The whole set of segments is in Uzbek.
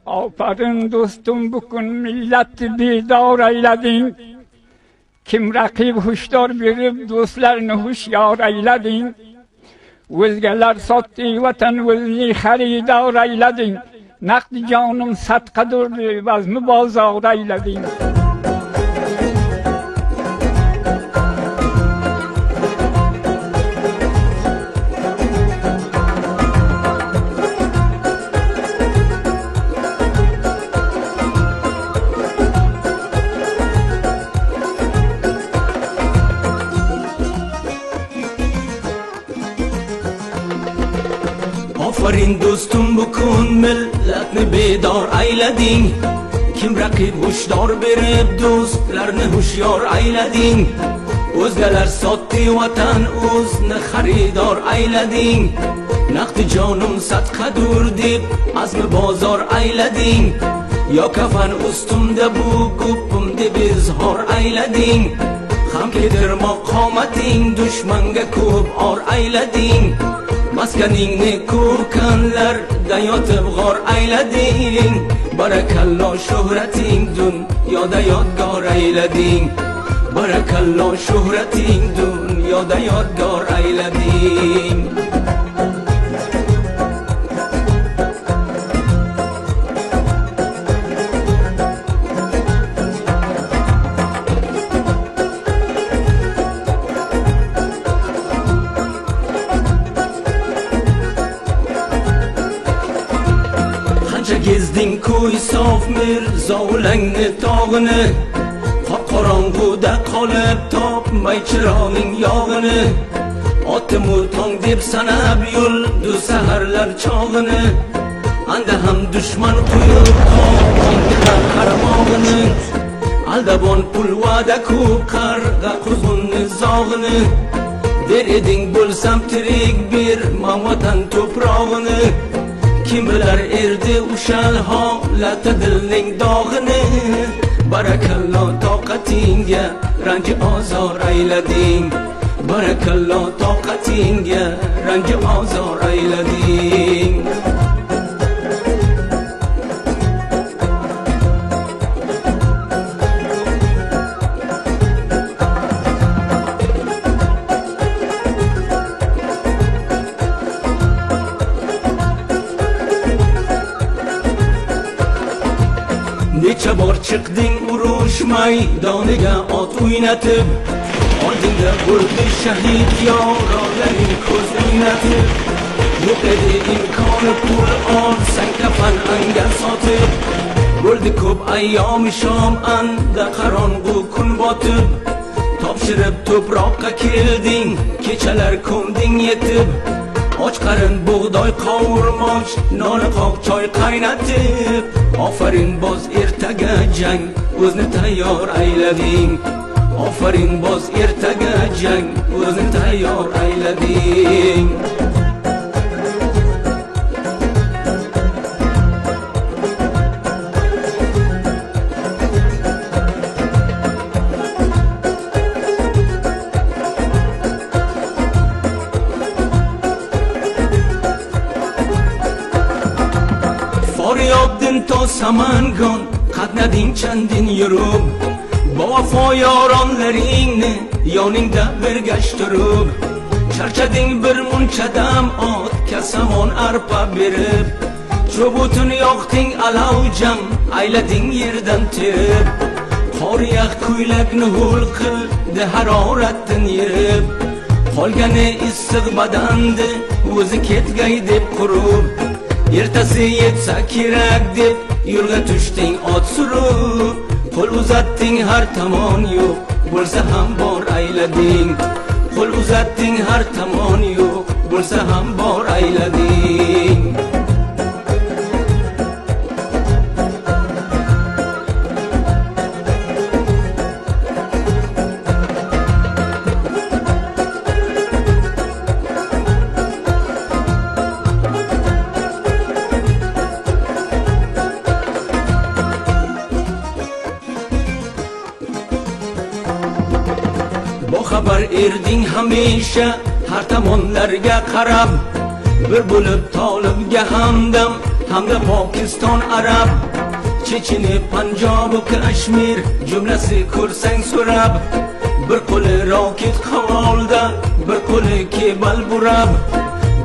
Aferin dostum, bugün milleti bidar eyledin. Kim rakib huşdar verip dostlarını huşyar eyledin. Özgeler sattı vatan özünü xaridar eyledin. Nakdi canım sadkadır vazmı bazar eyledin. Aferin dostum, bugün milletni bedor eyledin. Kim rakib huşdar berib do'stlarni hushyor eyledin. O'zgalar sotdi vatan o'zni xaridor eyledin. Naqdi jonim sadqadur deb azmi bozor eyledin. Yo kafan ustimda bu ko'pim deb izhor eyledin. Ham ketirmoq qomating dushmanga ko'p or eyledin. Maskaningni ko'rkanlarda yotib g'or eyleding. Barakallo shuhrating dunyoda yodgor eyleding. Barakallo shuhrating dunyoda yodgor eyleding. Gezding ko'y sof Mirzolangni tog'ini, qop-qorong'uda qolib topmay chirog'ning yog'ini. Otimu tong deb sanab yulduz saharlar chog'ini. Anda ham dushman qo'yib topingda qaramog'ini. Aldabon pul va'da ko'p qarg'a quzg'unni zog'ini. Der eding bo'lsam tirik bermam vatan to'prog'ini. Kim bilar erdi ushal holatda dilning dog'ini. Barakallo toqatingga ranji ozor eyleding. Barakallo toqatingga ranji ozor eyleding. Necha bor chiqding urush maydoniga ot o'ynatib. Oldinda bo'ldi shahid yorlarning ko'z o'ynatib. Yo'q edi imkoni pul olsang kafan anga sotib. Bo'ldi ko'p ayyom shom anda qorong'u kun botib. Topshirib to'proqqa kelding, kechalar ko'mding yetib. Och qarin bug'doy qovurmoch, noni qoq choy qaynatib. Aferin boz ertaga jang o'zni tayyor eyleding. Aferin boz ertaga jang o'zni tayyor eyleding. Faryodin to samangon qatnading chandin yurib. Bavafo yoronlaringni yoningda birgashtirib. Charchading bir munchadam otga samon arpa berib. Chobutun yoqding alavjam aylading yerdan terib. Qor yaq ko'ylakni ho'l qildi haroratdan yerib. Qolgani issiq badandi o'zi ketgay deb qurib. Ertasi yetsa kerak deb yo'lga tushding ot surib. Qo'l uzatding har tomon yo'q bo'lsa ham bor eyleding. Qo'l uzatding har tomon yo'q bo'lsa ham bor eyleding. Boxabar erding hamisha har tomonlarga qarab. Bir bo'lib tolibga hamdam hamda Pokiston arab Checheni Panjob و Kashmir jumlasi ko'rsang so'rab bir qo'li roket qavolda bir qo'li kebal burab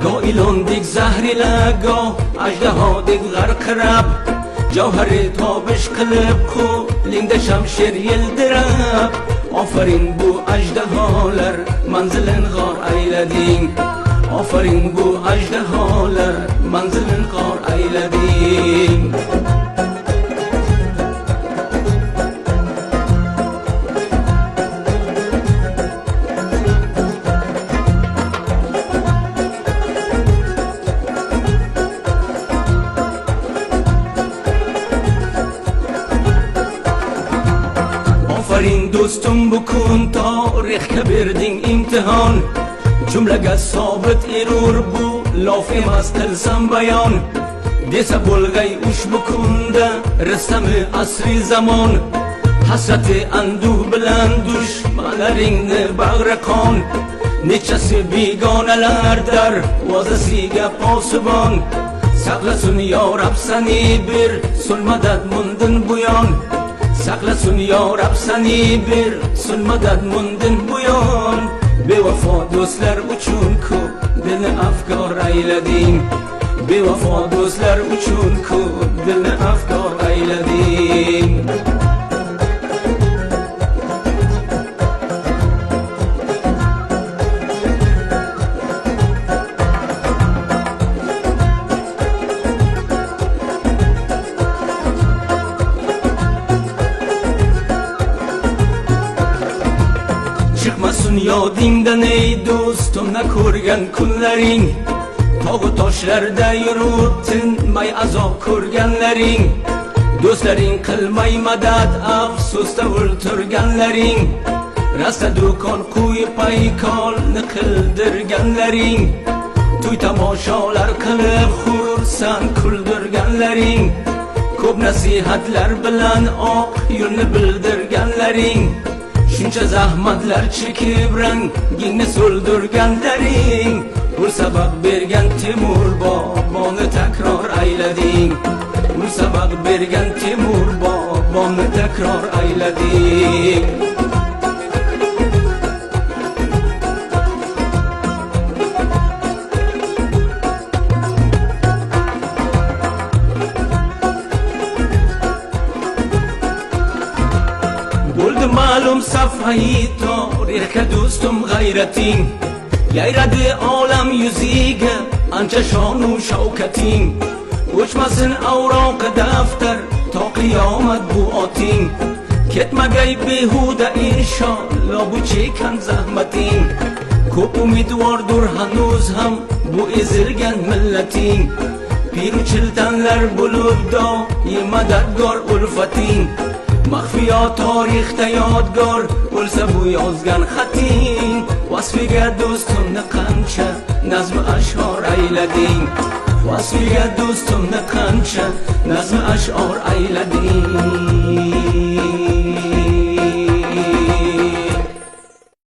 go ilondek zahrila go ajdahodek g'arqirab javhari tobish qilib qo'lingda shamsher yildirab ofarin bu ajdaholar manzilin g'or aylading ofarin bu ajdaholar manzilin g'or aylading ofarin do'stim bu kun tarixga berding imtihon jumlaga sobit erur bu lof emas qilsam bayon desa bo'lg'ay ushbu kunda rissami asri zamon hasrati anduh bilan dushmanlaringni bag'ri qon nechasi begonalar dar vozasiga posibon saqlasin yo Rab sani bir sulmadad mundin buyon saqlasin yo Rab sani bir sulmadad mundin buyon bevafo do'stlar uchun ko'p dilni afkor aylading bevafo do'stlar uchun ko'p dilni afkor aylading chiqmasin yodingdan ey do'stimni ko'rgan kunlaring tog'u toshlarda yurib tinmay azob ko'rganlaring do'stlaring qilmay madad afsusda o'ltirganlaring rasta do'kon qo'yib paykolni qildirganlaring to'y tomoshalar qilib xursand kuldirganlaring ko'p nasihatlar bilan oq yo'lni bildirganlaring shuncha zahmatlar chekib rangingni so'ldirganlaring ul sabab bergan Temur boboni takror aylading ul sabab bergan Temur boboni takror aylading bo'ldi ma'lum safhai tarixga do'stim g'ayrating yayradi olam yuziga ancha shonu shavkating o'chmasin avroqi daftar to qiyomat bu oting ketmagay behuda inshaalloh bu chekan zahmating ko'p umidvordur hanuz ham bu ezilgan millating piru chiltanlar bo'lib doim madadgor ulfating maxfiyo tarixda yodgor bo'lsa bu yozgan xating vasfiga do'stimni qancha nazmi ash'or aylading vasfiga do'stimni qancha nazmi ash'or aylading